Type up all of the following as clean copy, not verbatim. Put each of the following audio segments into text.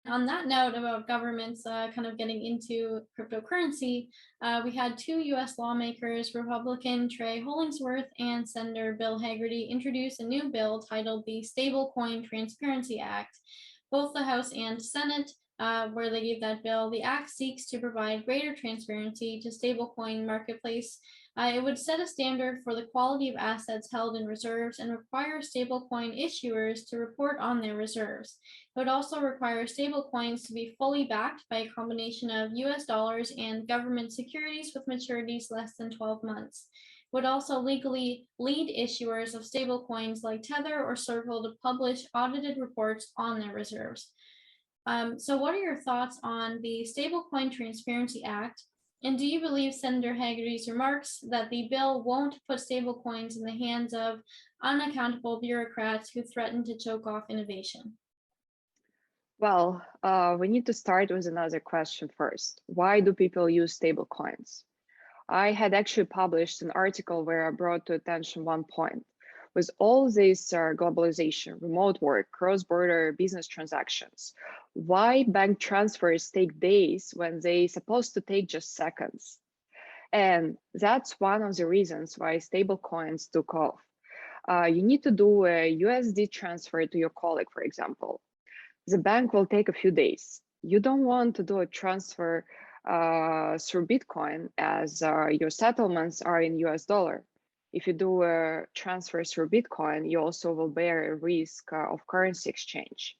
on that note about governments kind of getting into cryptocurrency, we had two US lawmakers, Republican Trey Hollingsworth and Senator Bill Hagerty, introduce a new bill titled the Stablecoin Transparency Act. Both the House and Senate, where they gave that bill, the act seeks to provide greater transparency to stablecoin marketplace. It would set a standard for the quality of assets held in reserves and require stablecoin issuers to report on their reserves. It would also require stablecoins to be fully backed by a combination of US dollars and government securities with maturities less than 12 months. It would also legally lead issuers of stablecoins like Tether or Circle to publish audited reports on their reserves. So what are your thoughts on the Stablecoin Transparency Act? And do you believe Senator Hagerty's remarks that the bill won't put stablecoins in the hands of unaccountable bureaucrats who threaten to choke off innovation? Well, we need to start with another question first. Why do people use stablecoins? I had actually published an article where I brought to attention one point. With all this globalization, remote work, cross-border business transactions, why bank transfers take days when they're supposed to take just seconds? And that's one of the reasons why stablecoins took off. You need to do a USD transfer to your colleague, for example. The bank will take a few days. You don't want to do a transfer through Bitcoin as your settlements are in US dollar. If you do a transfer through Bitcoin, you also will bear a risk of currency exchange.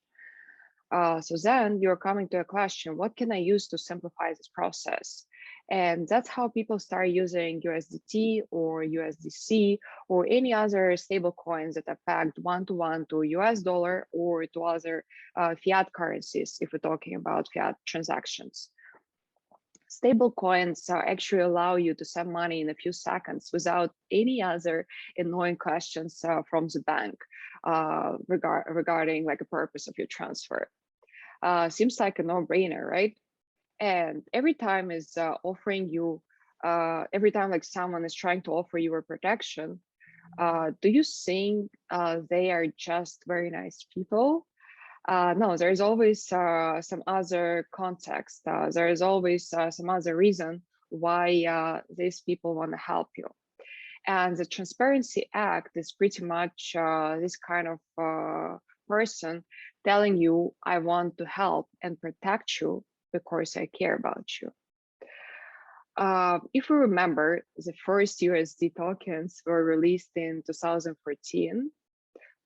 So then you're coming to a question, what can I use to simplify this process? And that's how people start using USDT or USDC or any other stable coins that are pegged one-to-one to US dollar or to other fiat currencies, if we're talking about fiat transactions. Stable coins actually allow you to send money in a few seconds without any other annoying questions from the bank regarding like a purpose of your transfer. Seems like a no-brainer, right? And every time is offering you, every time like someone is trying to offer you a protection, do you think they are just very nice people? No, there's always some other context. There is always some other reason why these people want to help you. And the Transparency Act is pretty much this kind of person telling you, I want to help and protect you because I care about you. If we remember, the first USD tokens were released in 2014.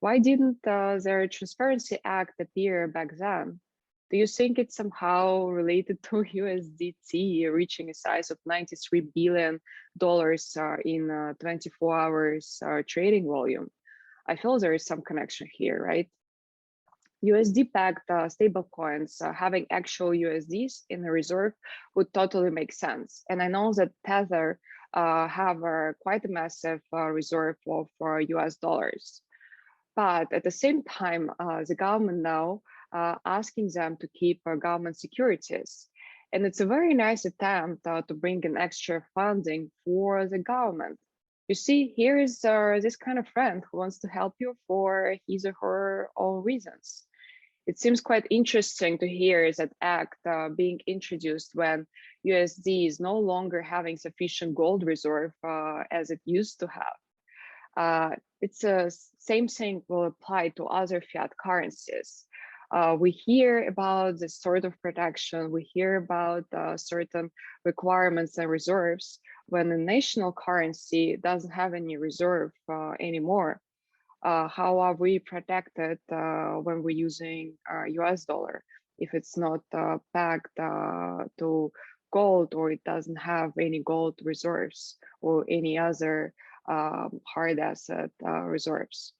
Why didn't their Transparency Act appear back then? Do you think it's somehow related to USDT reaching a size of $93 billion in 24 hours trading volume? I feel there is some connection here, right? USD-backed stablecoins having actual USDs in the reserve would totally make sense. And I know that Tether have quite a massive reserve of US dollars. But at the same time, the government now asking them to keep government securities. And it's a very nice attempt to bring in extra funding for the government. You see, here is this kind of friend who wants to help you for his or her own reasons. It seems quite interesting to hear that act being introduced when USD is no longer having sufficient gold reserve as it used to have. It's the same thing will apply to other fiat currencies. We hear about this sort of protection. We hear about certain requirements and reserves when the national currency doesn't have any reserve anymore. How are we protected when we're using US dollar if it's not pegged to gold or it doesn't have any gold reserves or any other hard asset reserves?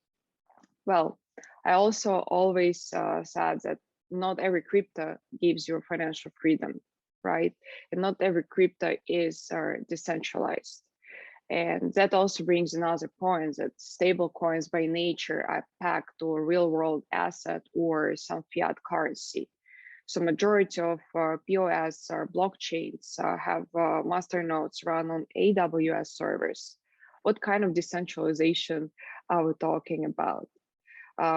Well, I also always said that not every crypto gives you financial freedom, right? And not every crypto is decentralized. And that also brings another point that stable coins by nature are pegged to a real world asset or some fiat currency. So majority of POS or blockchains have masternodes run on AWS servers. What kind of decentralization are we talking about?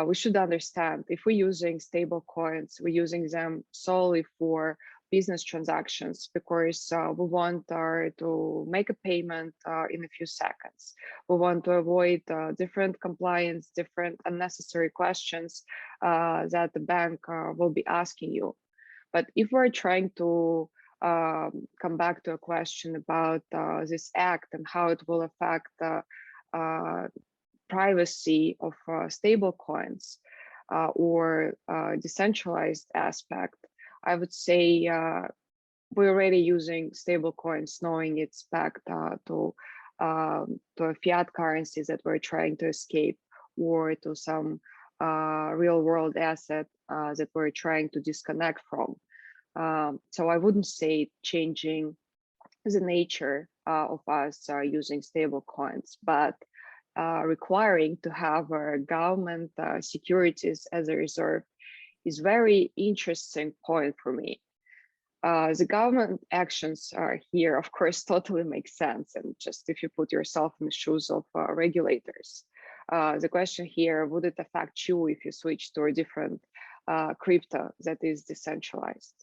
we should understand if we're using stable coins, we're using them solely for business transactions because we want to make a payment in a few seconds. We want to avoid different compliance, different unnecessary questions that the bank will be asking you. But if we're trying to come back to a question about this act and how it will affect privacy of stable coins or decentralized aspect, I would say we're already using stable coins knowing it's backed to a fiat currency that we're trying to escape, or to some real world asset that we're trying to disconnect from. So I wouldn't say changing the nature of us using stable coins, but requiring to have government securities as a reserve is very interesting point for me. The government actions are here, of course, totally make sense. And just if you put yourself in the shoes of regulators, the question here, would it affect you if you switch to a different crypto that is decentralized?